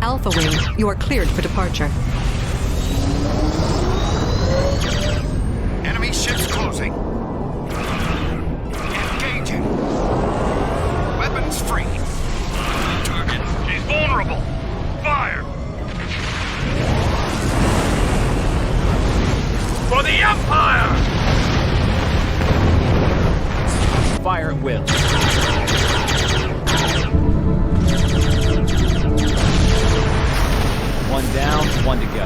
Alpha Wing, you are cleared for departure. Enemy ships closing. Engaging. Weapons free. Target. She's vulnerable. Fire. For the Empire! Fire at will. One down, one to go.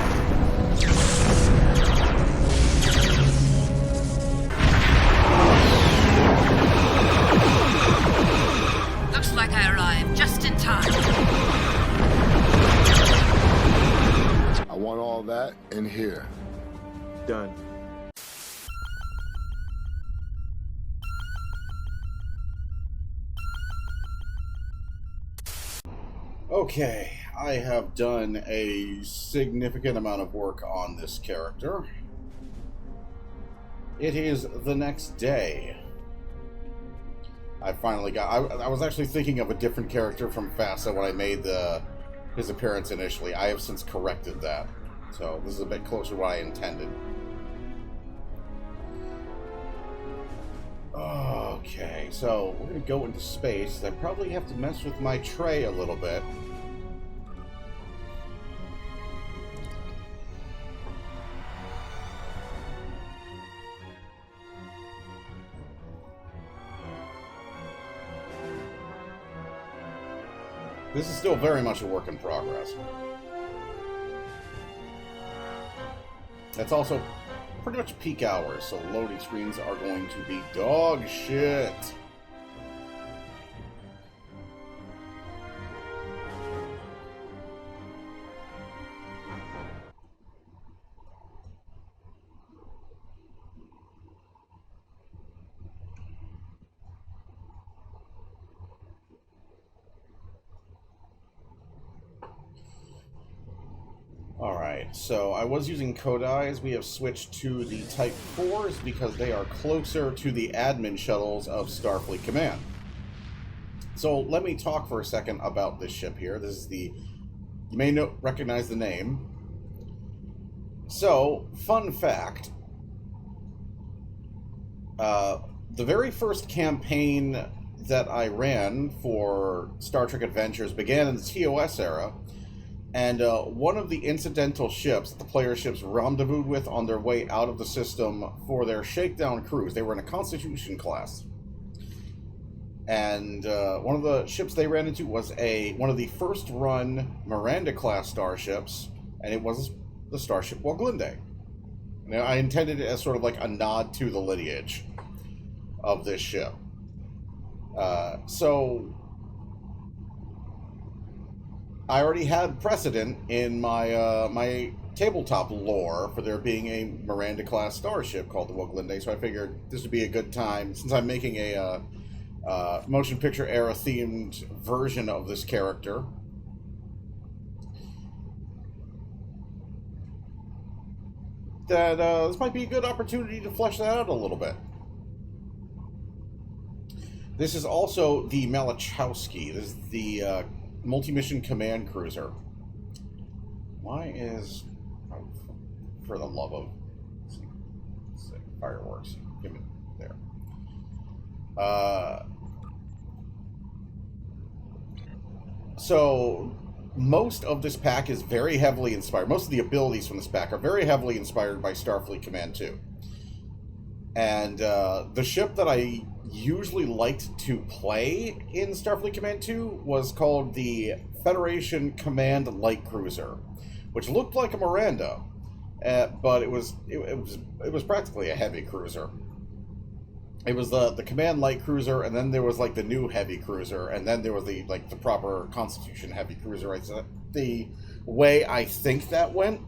Looks like I arrived just in time. I want all that in here. Done. Okay, I have done a significant amount of work on this character. It is the next day. I finally got... I was actually thinking of a different character from FASA when I made his appearance initially. I have since corrected that. So this is a bit closer to what I intended. Okay, so we're going to go into space. I probably have to mess with my tray a little bit. This is still very much a work in progress. That's also pretty much peak hours, so loading screens are going to be dog shit. Alright, so I was using Kodais. We have switched to the Type 4s because they are closer to the admin shuttles of Starfleet Command. So let me talk for a second about this ship here. This is the... You may recognize the name. So, fun fact. The very first campaign that I ran for Star Trek Adventures began in the TOS era. And one of the incidental ships that the player ships rendezvoused with on their way out of the system for their shakedown cruise, they were in a Constitution class. And one of the ships they ran into was one of the first run Miranda-class starships, and it was the starship Woglinde. Now, I intended it as sort of like a nod to the lineage of this ship. So I already had precedent in my my tabletop lore for there being a Miranda-class starship called the Woglinde, so I figured this would be a good time, since I'm making a motion picture era themed version of this character. That this might be a good opportunity to flesh that out a little bit. This is also the Malachowski. This is the multi-mission command cruiser. Why is... Oh, for the love of... fireworks. Give me... There. So, most of this pack is very heavily inspired. Most of the abilities from this pack are very heavily inspired by Starfleet Command 2. And the ship that I usually liked to play in Starfleet Command 2 was called the Federation Command Light Cruiser, which looked like a Miranda, but it was practically a heavy cruiser. It was the Command Light Cruiser, and then there was like the new Heavy Cruiser, and then there was the proper Constitution Heavy Cruiser. Right? So the way I think that went.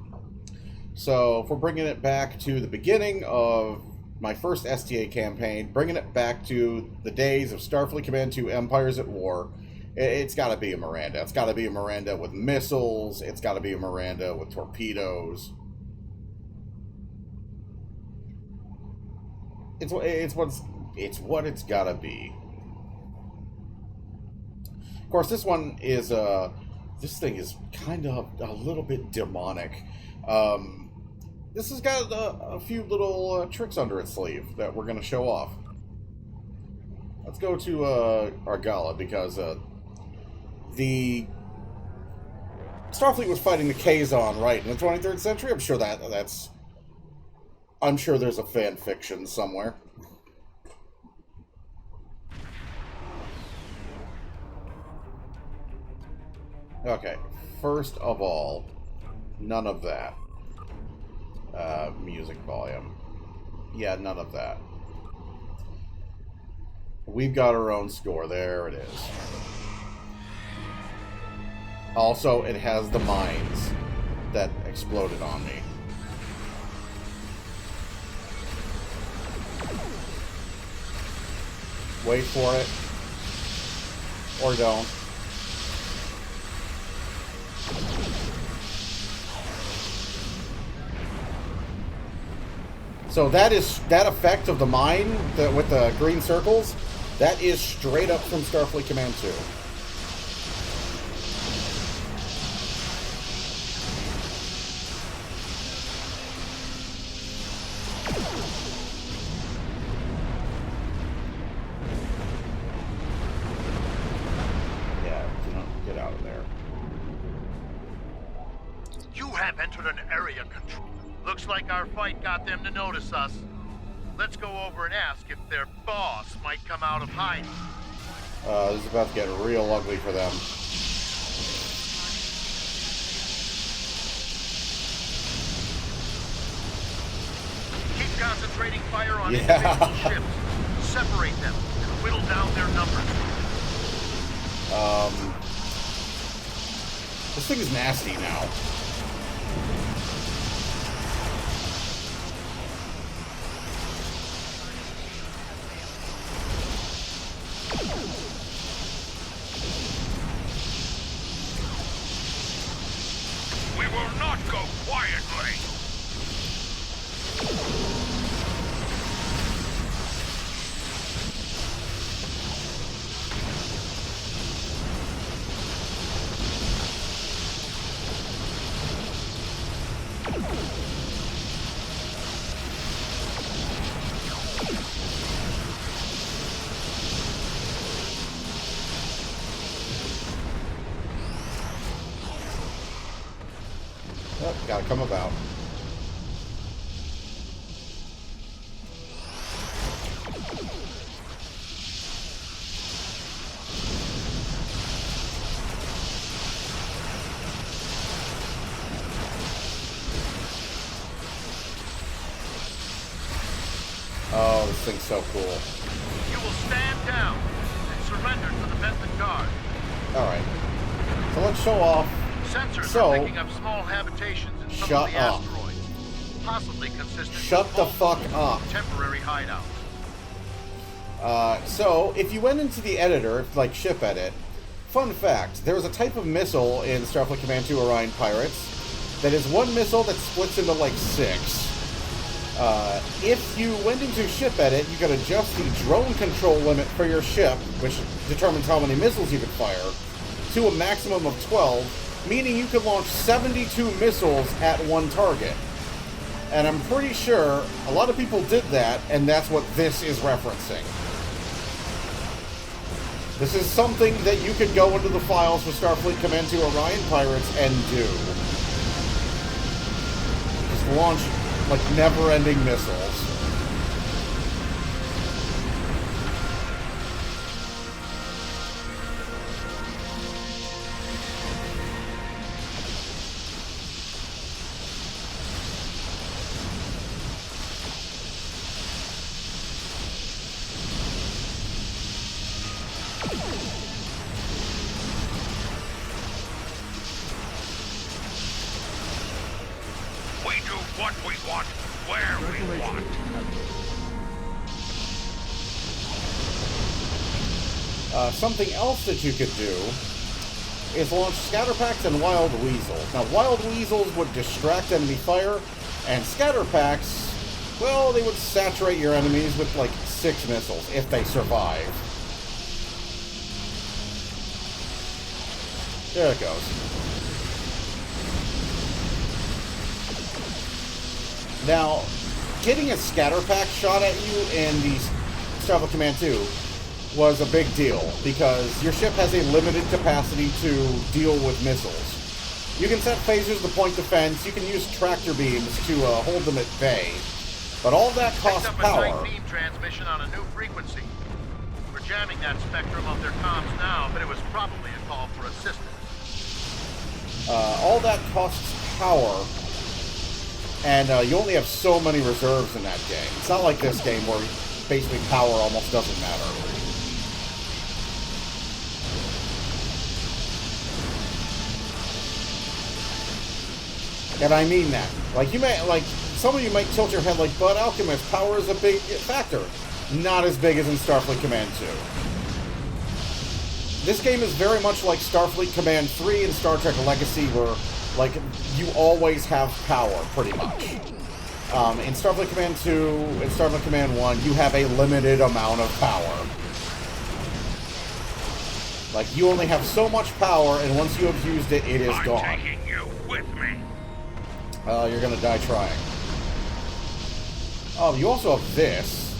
So if we're bringing it back to the beginning of my first STA campaign, bringing it back to the days of Starfleet Command 2 Empires at War, it's got to be a Miranda. It's got to be a Miranda with missiles. It's got to be a Miranda with torpedoes. It's what it's got to be. Of course, this one is This thing is kind of a little bit demonic. This has got a few little tricks under its sleeve that we're going to show off. Let's go to Argala, because the Starfleet was fighting the Kazon, right, in the 23rd century? I'm sure that's... I'm sure there's a fan fiction somewhere. Okay, first of all, none of that. Music volume. Yeah, none of that. We've got our own score. There it is. Also, it has the mines that exploded on me. Wait for it. Or don't. So that effect of the mine with the green circles, that is straight up from Starfleet Command 2. Get out of there. You have entered an area control. Looks like our fight got them to notice us. Let's go over and ask if their boss might come out of hiding. This is about to get real ugly for them. Keep concentrating fire on individual ships. Separate them and whittle down their numbers. This thing is nasty now. We will not go quietly. Oh, gotta come about. Oh, this thing's so cool. You will stand down and surrender to the Benton Guard. Alright. So let's show off. Sensors So, are picking up small habitations in some shut of the up. asteroids. Possibly consistent Shut with the multiple fuck up. temporary hideouts. So, if you went into the editor, like ship edit, fun fact, there's a type of missile in Starfleet Command 2 Orion Pirates that is one missile that splits into like 6. If you went into ship edit, you could adjust the drone control limit for your ship, which determines how many missiles you can fire, to a maximum of 12, meaning you could launch 72 missiles at one target. And I'm pretty sure a lot of people did that, and that's what this is referencing. This is something that you could go into the files for Starfleet Command 2 Orion Pirates and do. Just launch, like, never-ending missiles. We do what we want, where we want. Something else that you could do is launch scatterpacks and wild weasels. Now, wild weasels would distract enemy fire, and scatterpacks, well, they would saturate your enemies with like 6 missiles if they survive. There it goes. Now, getting a scatter pack shot at you in the Starfleet Command 2 was a big deal, because your ship has a limited capacity to deal with missiles. You can set phasers to point defense, you can use tractor beams to hold them at bay, but all that costs power. Picked up a night beam transmission on a new frequency. We're jamming that spectrum of their comms now, but it was probably a call for assistance. All that costs power, and you only have so many reserves in that game. It's not like this game where basically power almost doesn't matter. And I mean that. Like, you may, like, some of you might tilt your head like, but Alchemist, power is a big factor. Not as big as in Starfleet Command 2. This game is very much like Starfleet Command 3 and Star Trek Legacy, where, like, you always have power, pretty much. In Starfleet Command 2 and Starfleet Command 1, you have a limited amount of power. Like, you only have so much power, and once you have used it, it is gone. I'm taking you with me. You're gonna die trying. Oh, you also have this,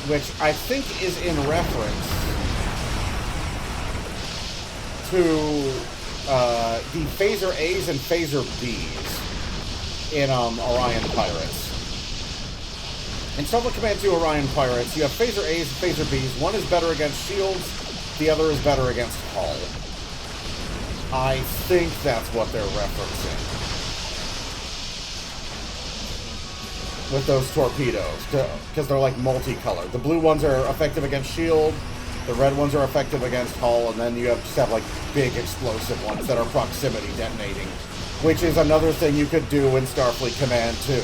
which I think is in reference to the Phaser A's and Phaser B's in Orion Pirates. In Starfleet Command 2 Orion Pirates, you have Phaser A's and Phaser B's. One is better against shields, the other is better against hull. I think that's what they're referencing with those torpedoes, because they're like multicolored. The blue ones are effective against shield, the red ones are effective against hull, and then you just have like big explosive ones that are proximity detonating, which is another thing you could do in Starfleet Command 2.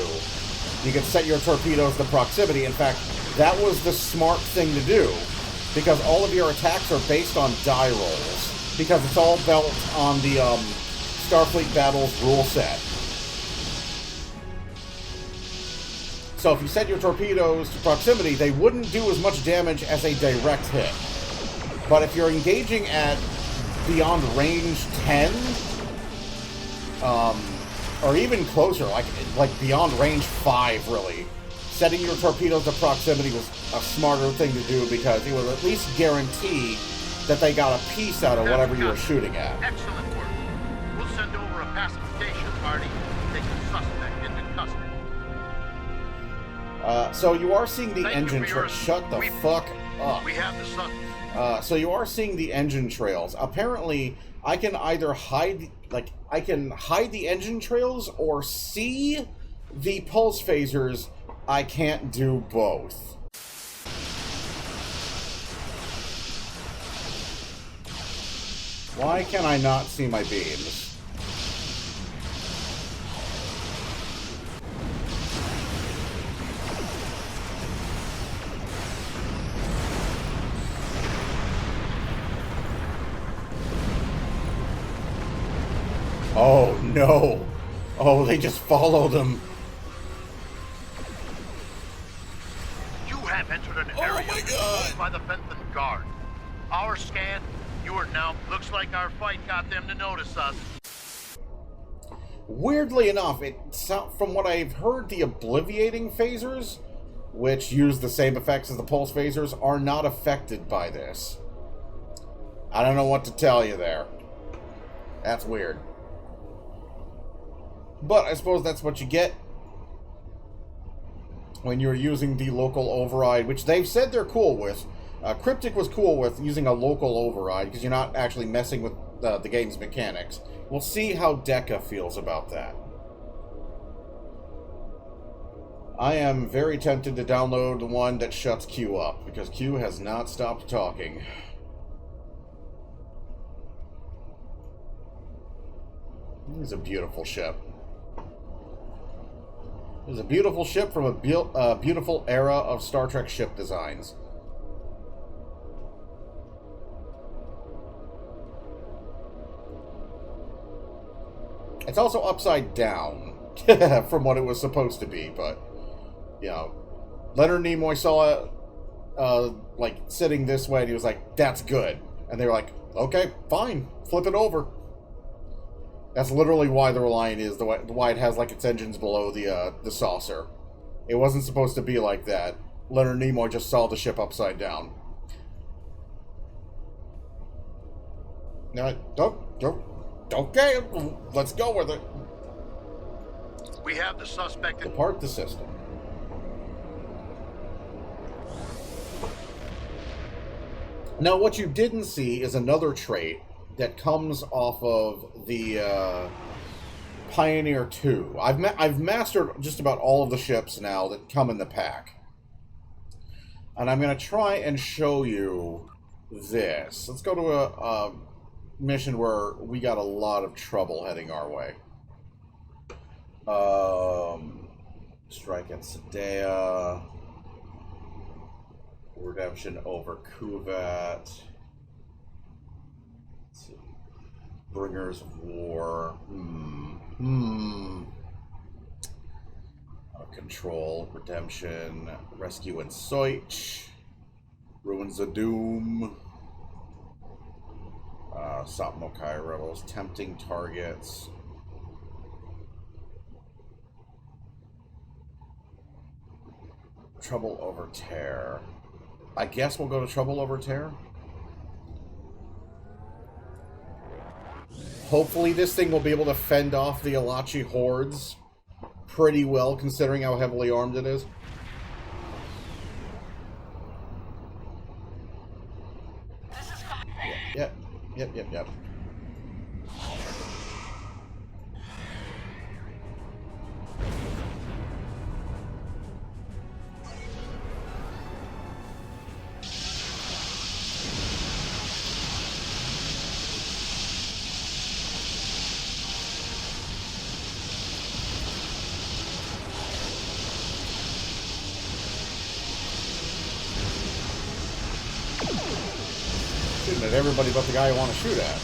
You could set your torpedoes to proximity. In fact, that was the smart thing to do, because all of your attacks are based on die rolls, because it's all built on the Starfleet Battles rule set. So if you set your torpedoes to proximity, they wouldn't do as much damage as a direct hit. But if you're engaging at beyond range 10, or even closer, like beyond range 5, really, setting your torpedoes to proximity was a smarter thing to do, because it would at least guarantee that they got a piece out of whatever you were shooting at. Excellent work. We'll send over a pacification party to take the suspect into custody. So you are seeing the engine trails. Shut the fuck up. We have the suspect. So you are seeing the engine trails. Apparently, I can either hide, I can hide the engine trails or see the pulse phasers. I can't do both. Why can I not see my beams? Oh, no. Oh, they just followed him. You have entered an area controlled by the Bentham Guard. Our scan, you are now... Looks like our fight got them to notice us. Weirdly enough, from what I've heard, the obliviating phasers, which use the same effects as the pulse phasers, are not affected by this. I don't know what to tell you there. That's weird. But I suppose that's what you get when you're using the local override, which they've said they're cool with. Cryptic was cool with using a local override, because you're not actually messing with the game's mechanics. We'll see how Deca feels about that. I am very tempted to download the one that shuts Q up, because Q has not stopped talking. This is a beautiful ship. This is a beautiful ship from a beautiful era of Star Trek ship designs. It's also upside down from what it was supposed to be, but, you know, Leonard Nimoy saw it, like, sitting this way, and he was like, that's good. And they were like, Okay, fine. Flip it over. That's literally why the Reliant is, why it has like its engines below the saucer. It wasn't supposed to be like that. Leonard Nimoy just saw the ship upside down. No, okay, let's go with it. We have the suspect in... Depart the system. Now, what you didn't see is another trait that comes off of the Pioneer 2. I've mastered just about all of the ships now that come in the pack. And I'm going to try and show you this. Let's go to a mission where we got a lot of trouble heading our way. Strike at Sedea. Redemption over Kuvat. Let's see. Bringers of War. Control. Redemption. Rescue in Soich. Ruins of Doom. Sopmokai Rebels. Tempting Targets. Trouble over Tear. I guess we'll go to Trouble over Tear. Hopefully this thing will be able to fend off the Alachi hordes pretty well, considering how heavily armed it is. Yep. Shooting at everybody but the guy I want to shoot at.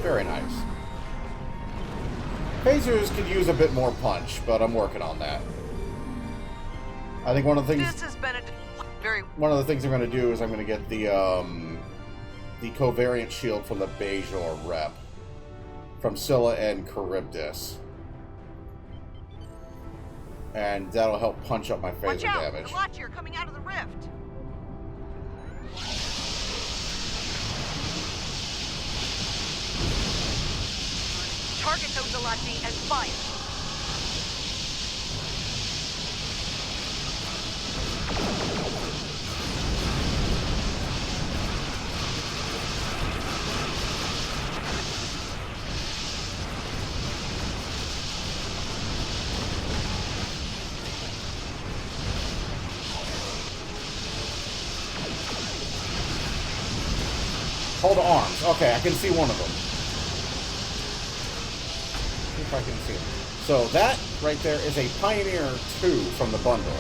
Very nice. Phasers could use a bit more punch, but I'm working on that. I think one of the things one of the things I'm going to do is I'm going to get the covariant shield from the Bajor rep from Scylla and Charybdis, and that'll help punch up my phaser damage. The Alachi are coming out of the rift. Target those Alachi and fire. Hold the arms. Okay, I can see one of them. See if I can see them. So that right there is a Pioneer 2 from the bundle.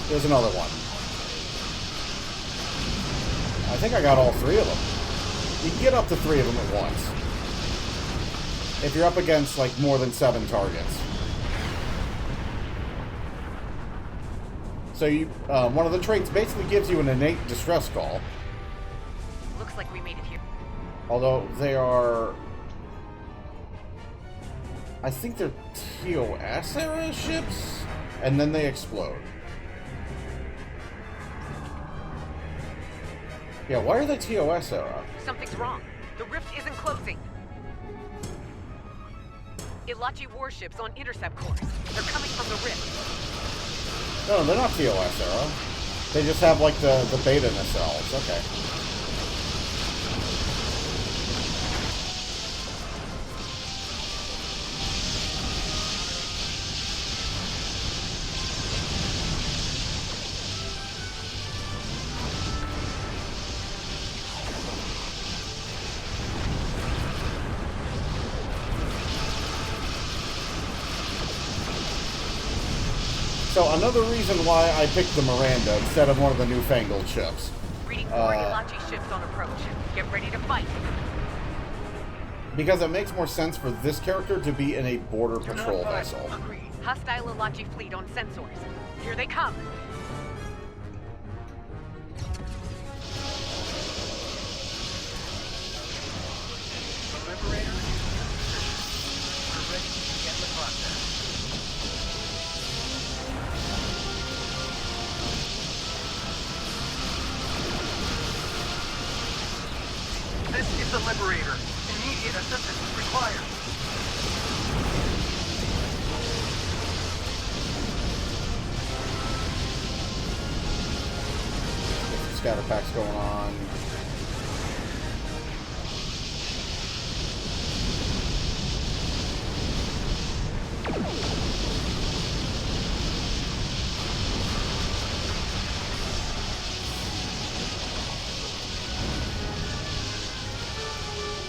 There's another one. I think I got all three of them. You can get up to 3 of them at once. If you're up against like more than 7 targets. So you, one of the traits basically gives you an innate distress call. Looks like we made it here. Although they are, I think they're TOS era ships, and then they explode. Yeah, why are they TOS, Sarah? Something's wrong. The rift isn't closing. Ilachi warships on intercept course. They're coming from the rift. No, they're not TOS, Sarah. They just have, like, the beta nacelles. Okay. So another reason why I picked the Miranda instead of one of the newfangled ships. Reading 4 Ilachi ships on approach. Get ready to fight. Because it makes more sense for this character to be in a border patrol vessel. Hostile Ilachi fleet on sensors. Here they come. Liberator, we're ready to begin the process. This is the Liberator. Immediate assistance is required. Get some scatter packs going on.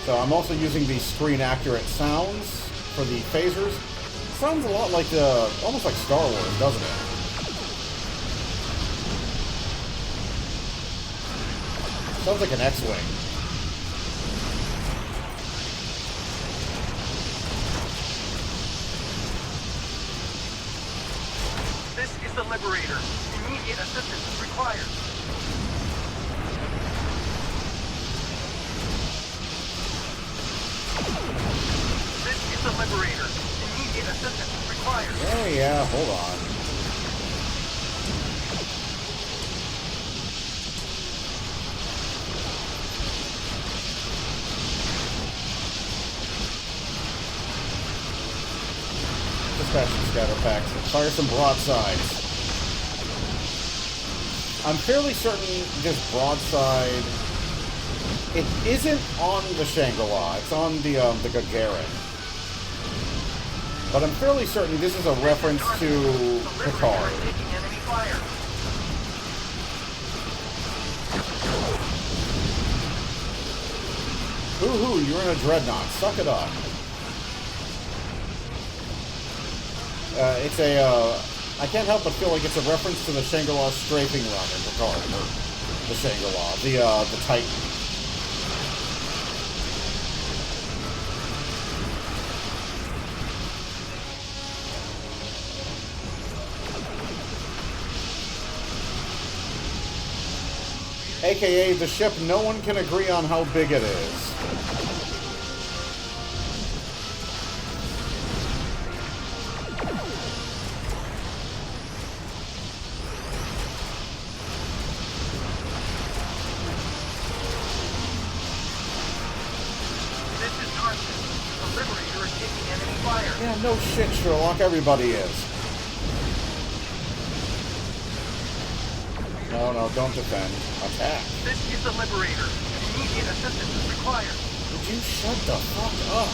So I'm also using the screen accurate sounds for the phasers. Sounds a lot like almost like Star Wars, doesn't it? Sounds like an X-Wing. This is the Liberator. Immediate assistance is required. This is the Liberator. Immediate assistance is required. Yeah, hold on. Dispatch some scatter packs and fire some broadsides. I'm fairly certain this broadside, it isn't on the Shangri-La, it's on the Gagarin. But I'm fairly certain this is a reference to Picard. Taking enemy fire. Hoo-hoo, you're in a dreadnought. Suck it up. It's a, I can't help but feel like it's a reference to the Shangri-La strafing run in Picard, or the Shangri-La, the Titan. AKA the ship no one can agree on how big it is. This is Tarsus. The Liberator is taking enemy fire. Yeah, no shit, Sherlock, everybody is. No, don't defend. Attack. This is the Liberator. Immediate assistance is required. Would you shut the fuck up?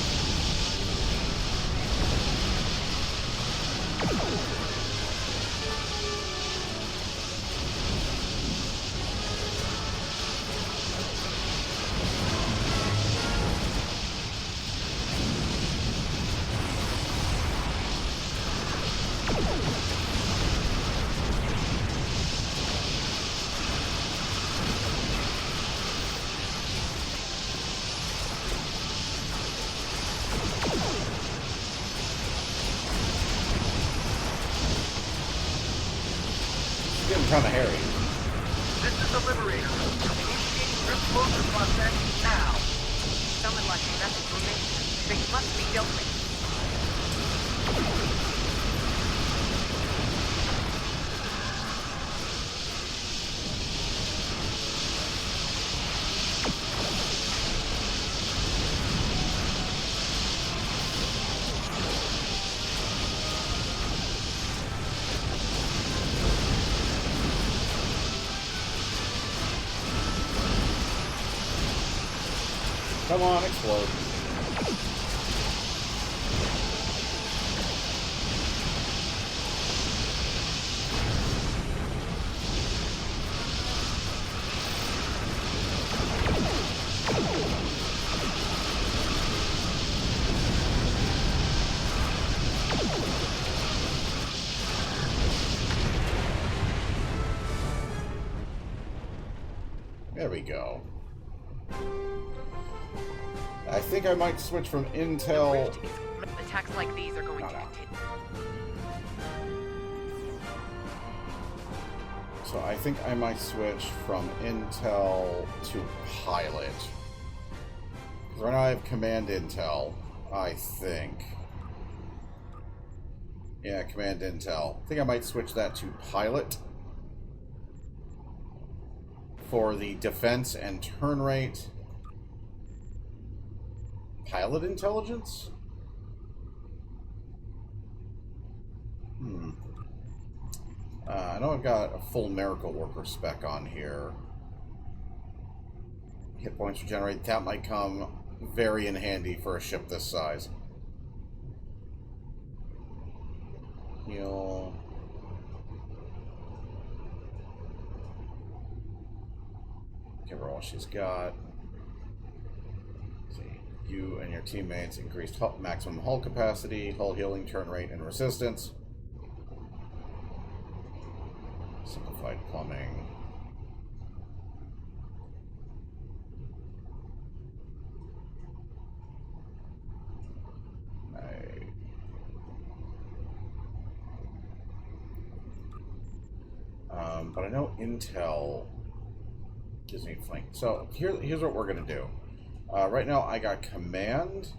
Getting kind of hairy. This is the Liberator. Initiating drift closure process now. Some Ilachi vessels remain. They must be dealt with. Come on, explode. There we go. I think I might switch from Intel. Attacks like these are going to continue. So I think I might switch from Intel to Pilot. Because right now I have Command Intel, I think. Yeah, Command Intel. I think I might switch that to Pilot for the defense and turn rate. Pilot intelligence? I know I've got a full Miracle Worker spec on here. Hit points regenerate. That might come very in handy for a ship this size. Heal. Give her all she's got. Let's see. You and your teammates increased maximum hull capacity, hull healing, turn rate, and resistance. Simplified plumbing. But I know Intel gives me flank. So here's what we're gonna do. Right now I got Command.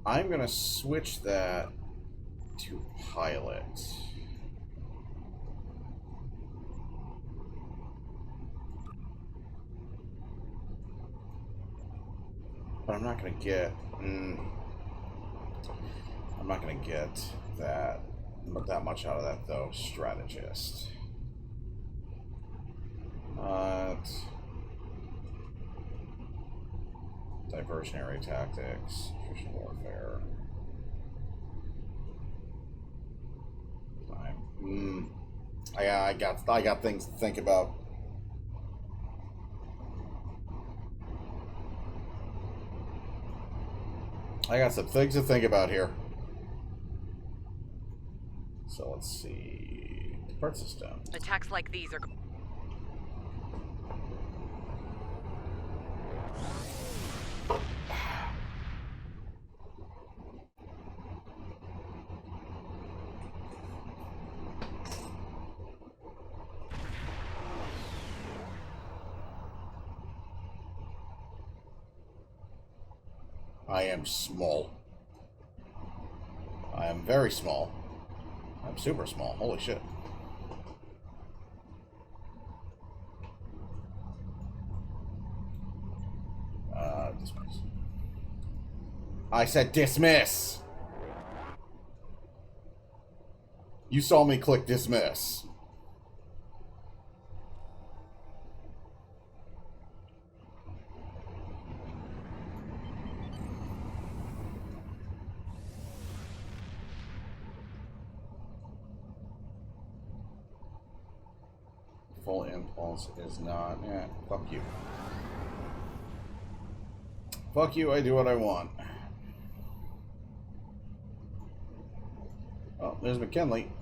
I'm gonna switch that to Pilot. But I'm not gonna get. I'm not gonna get that much out of that though. Strategist. Diversionary tactics, attrition warfare. I got things to think about. I got some things to think about here. So let's see. Depart system. Attacks like these are. I am small. I am very small. I'm super small. Holy shit. Dismiss. I said dismiss! You saw me click dismiss. Full impulse is not. Eh, fuck you. Fuck you, I do what I want. Oh, there's McKinley.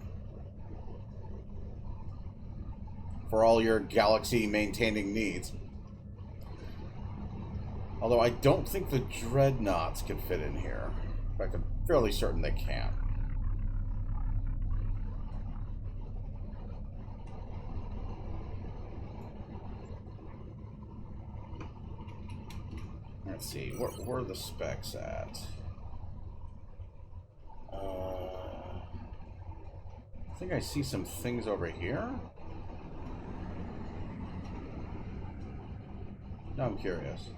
For all your galaxy maintaining needs. Although I don't think the dreadnoughts can fit in here. In fact, I'm fairly certain they can. Let's see, where are the specs at? I think I see some things over here. Now I'm curious.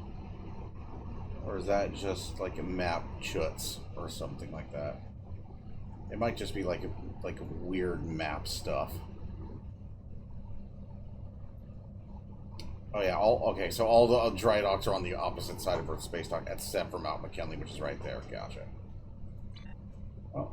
Or is that just like a map chutz or something like that? It might just be like a weird map stuff. Oh yeah, okay, so all the dry docks are on the opposite side of Earth space dock, except for Mount McKinley, which is right there. Gotcha. Oh.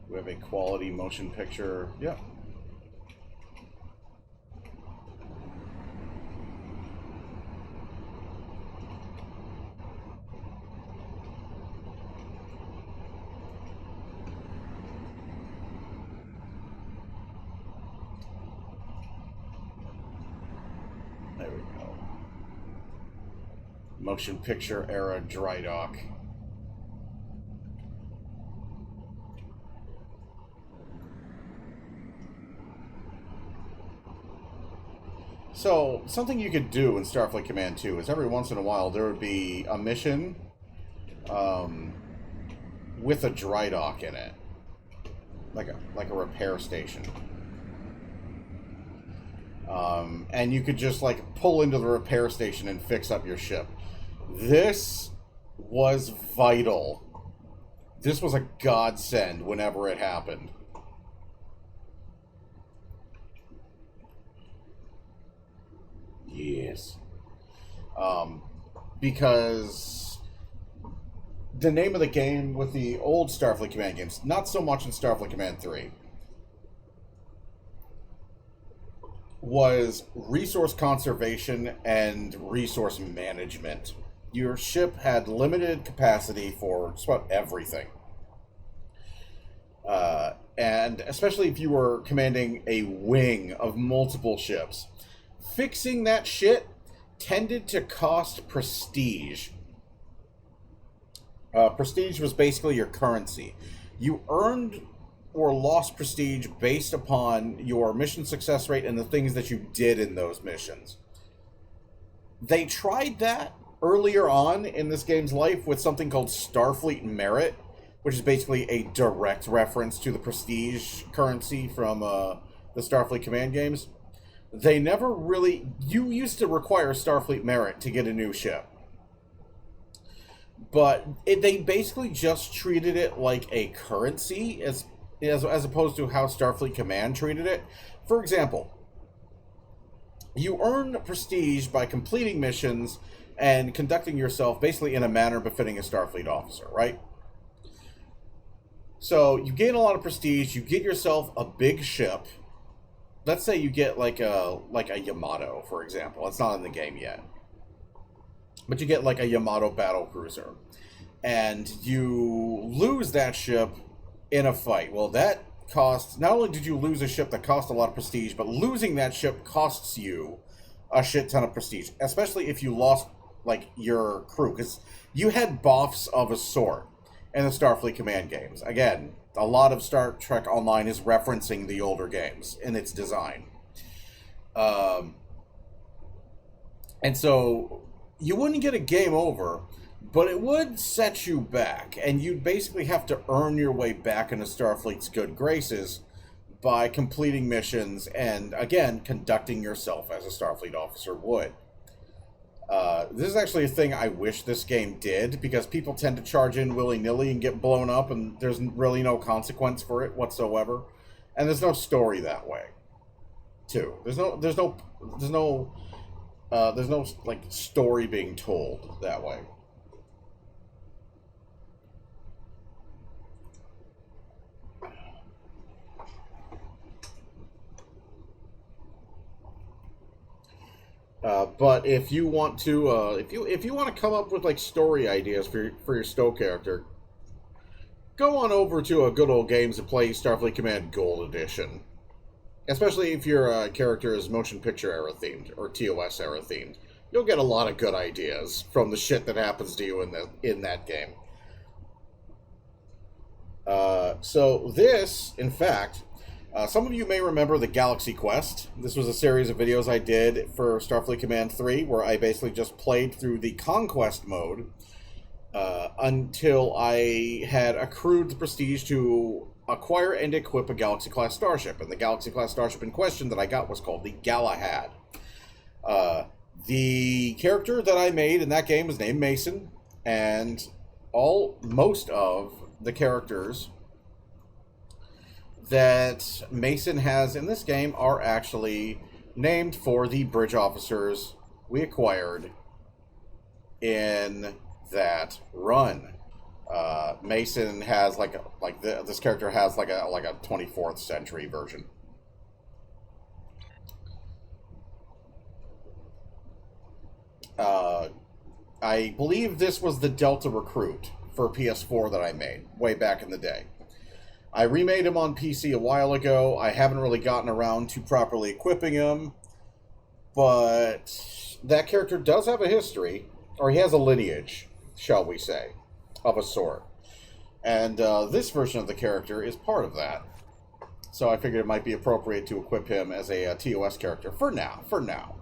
We have a quality motion picture. Yep. There we go. Motion picture era dry dock. So, something you could do in Starfleet Command 2 is every once in a while there would be a mission with a dry dock in it. Like a repair station. And you could just like pull into the repair station and fix up your ship. This was vital. This was a godsend whenever it happened. Yes. Because the name of the game with the old Starfleet Command games, not so much in Starfleet Command 3, was resource conservation and resource management. Your ship had limited capacity for just about everything. And especially if you were commanding a wing of multiple ships, fixing that shit tended to cost prestige. Prestige was basically your currency. You earned or lost prestige based upon your mission success rate and the things that you did in those missions. They tried that earlier on in this game's life with something called Starfleet Merit, which is basically a direct reference to the prestige currency from the Starfleet Command games. They never really... You used to require Starfleet Merit to get a new ship. But they basically just treated it like a currency as opposed to how Starfleet Command treated it. For example, you earn prestige by completing missions and conducting yourself basically in a manner befitting a Starfleet officer, right? So you gain a lot of prestige, you get yourself a big ship. Let's say you get like a Yamato, for example. It's not in the game yet. But you get like a Yamato battle cruiser. And you lose that ship in a fight. Well, that costs... Not only did you lose a ship that cost a lot of prestige, but losing that ship costs you a shit ton of prestige. Especially if you lost, like, your crew. Because you had buffs of a sort in the Starfleet Command games. Again, a lot of Star Trek Online is referencing the older games in its design. And so you wouldn't get a game over, but it would set you back, and you'd basically have to earn your way back into Starfleet's good graces by completing missions and, again, conducting yourself as a Starfleet officer would. This is actually a thing I wish this game did, because people tend to charge in willy-nilly and get blown up, and there's really no consequence for it whatsoever. And there's no story that way, too. There's no like story being told that way. But if you want to, if you want to come up with like story ideas for your Stowe character, go on over to a Good Old Games and play Starfleet Command Gold Edition. Especially if your character is motion picture era themed or TOS era themed, you'll get a lot of good ideas from the shit that happens to you in that game. So this, in fact. Some of you may remember the Galaxy Quest. This was a series of videos I did for Starfleet Command 3, where I basically just played through the Conquest mode until I had accrued the prestige to acquire and equip a Galaxy-class starship. And the Galaxy-class starship in question that I got was called the Galahad. The character that I made in that game was named Mason, And most of the characters that Mason has in this game are actually named for the bridge officers we acquired in that run. Mason has this character has like a 24th century version. I believe this was the Delta Recruit for PS4 that I made way back in the day. I remade him on PC a while ago. I haven't really gotten around to properly equipping him, but that character does have a history, or he has a lineage, shall we say, of a sort. And this version of the character is part of that. So I figured it might be appropriate to equip him as a TOS character for now.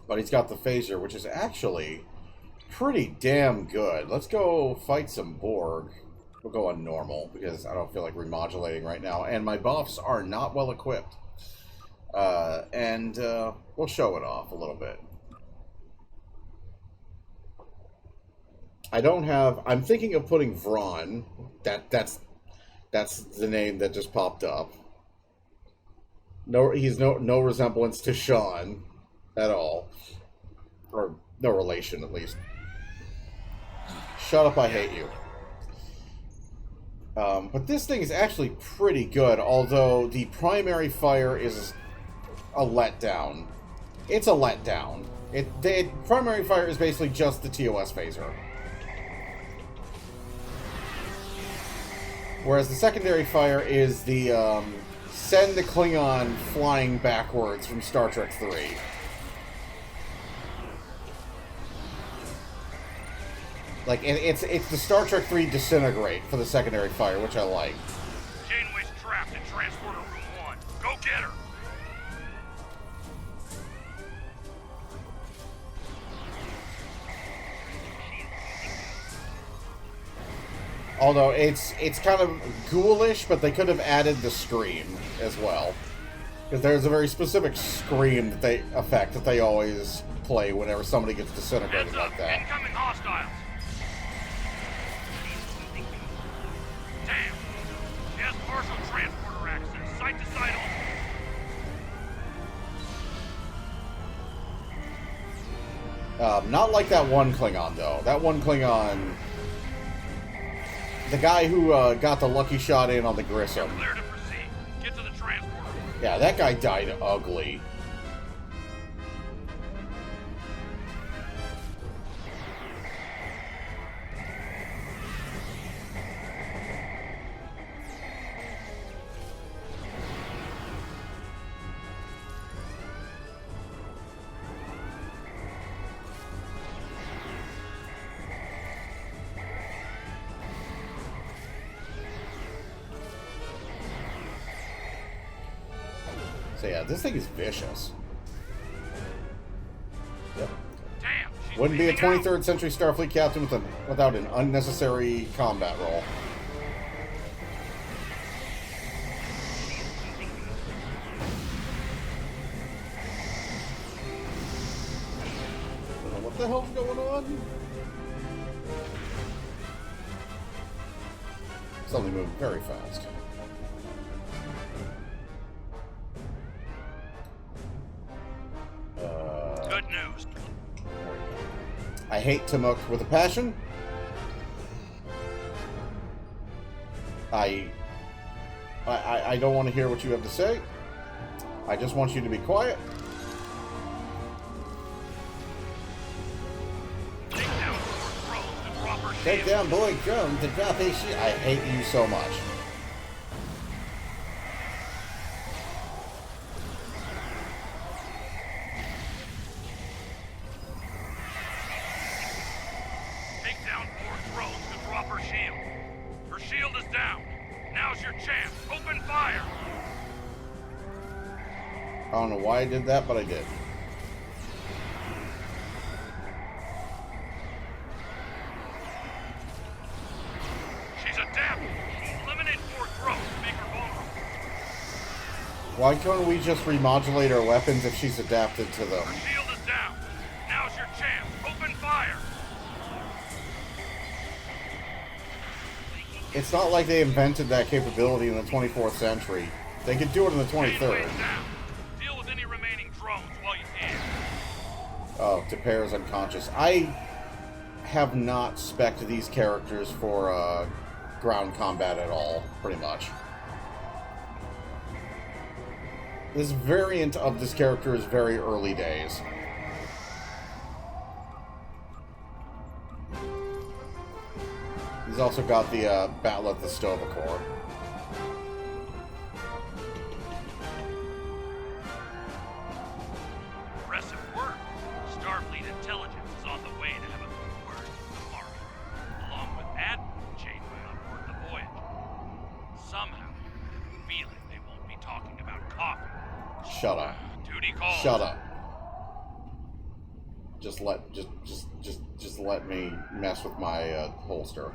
But he's got the phaser, which is actually pretty damn good. Let's go fight some Borg. We'll go on normal, because I don't feel like remodulating right now. And my buffs are not well equipped. We'll show it off a little bit. I'm thinking of putting Vron. That's the name that just popped up. He's no resemblance to Sean at all. Or no relation, at least. Shut up, I hate you. But this thing is actually pretty good, although the primary fire is a letdown. It's a letdown. The primary fire is basically just the TOS phaser. Whereas the secondary fire is the send the Klingon flying backwards from Star Trek 3. Like, it's the Star Trek 3 disintegrate for the secondary fire, which I like. Janeway's trapped in Transporter Room 1. Go get her! Although it's kind of ghoulish, but they could have added the scream as well. Because there's a very specific scream that they always play whenever somebody gets disintegrated like that. Incoming hostiles! Damn! She has partial transporter access. Side to side only. Not like that one Klingon, though. That one Klingon... The guy who got the lucky shot in on the Grissom. Clear to proceed. Get to the transporter. Yeah, that guy died ugly. So yeah, this thing is vicious. Yep. Damn, Wouldn't be a 23rd century Starfleet captain without an unnecessary combat role. What the hell's going on? Something moving very fast. Good news. I hate Timok with a passion. I don't want to hear what you have to say. I just want you to be quiet. Take down boy drone to drop his shit. I hate you so much. Take down 4 drones to drop her shield. Her shield is down. Now's your chance. Open fire. I don't know why I did that, but I did. She's adapted. Eliminate 4 drones to make her vulnerable. Why can't we just remodulate our weapons if she's adapted to them? Her shield is down. Now's your chance. Open It's not like they invented that capability in the 24th century. They could do it in the 23rd. Deal with any remaining drones while you can. Oh, Depair is unconscious. I have not spec'd these characters for ground combat at all, pretty much. This variant of this character is very early days. He's also got the Battle at the Stovacor. Impressive work. Starfleet intelligence is on the way to have a good word tomorrow, along with Admiral Janeway on board the Voyager. Somehow, I'm feeling they won't be talking about coffee. Shut up. Duty calls. Shut up. Just let me mess with my holster.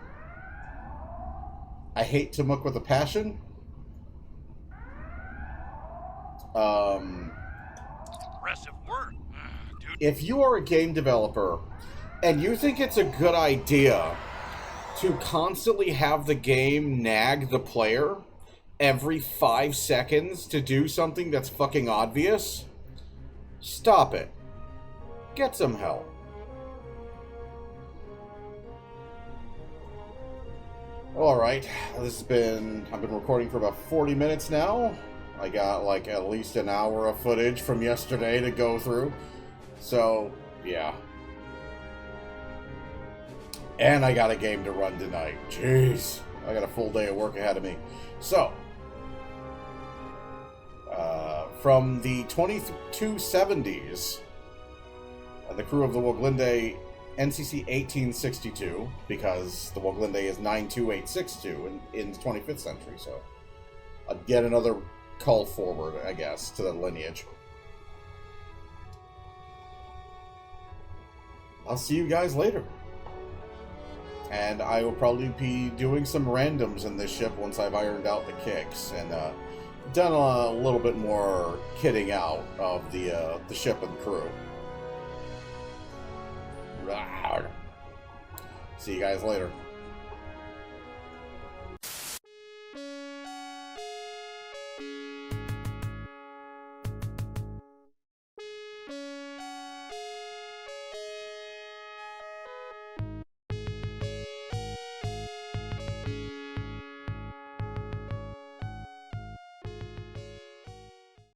I hate Timuk with a passion. Impressive work. If you are a game developer and you think it's a good idea to constantly have the game nag the player every 5 seconds to do something that's fucking obvious, stop it. Get some help. Alright, I've been recording for about 40 minutes now. I got like at least an hour of footage from yesterday to go through. So, yeah. And I got a game to run tonight. Jeez. I got a full day of work ahead of me. So, from the 2270s, the crew of the Woglinde NCC 1862, because the Woglinde is 92862 in the 25th century, so yet another call forward, I guess, to the lineage. I'll see you guys later. And I will probably be doing some randoms in this ship once I've ironed out the kicks and done a little bit more kitting out of the ship and crew. See you guys later.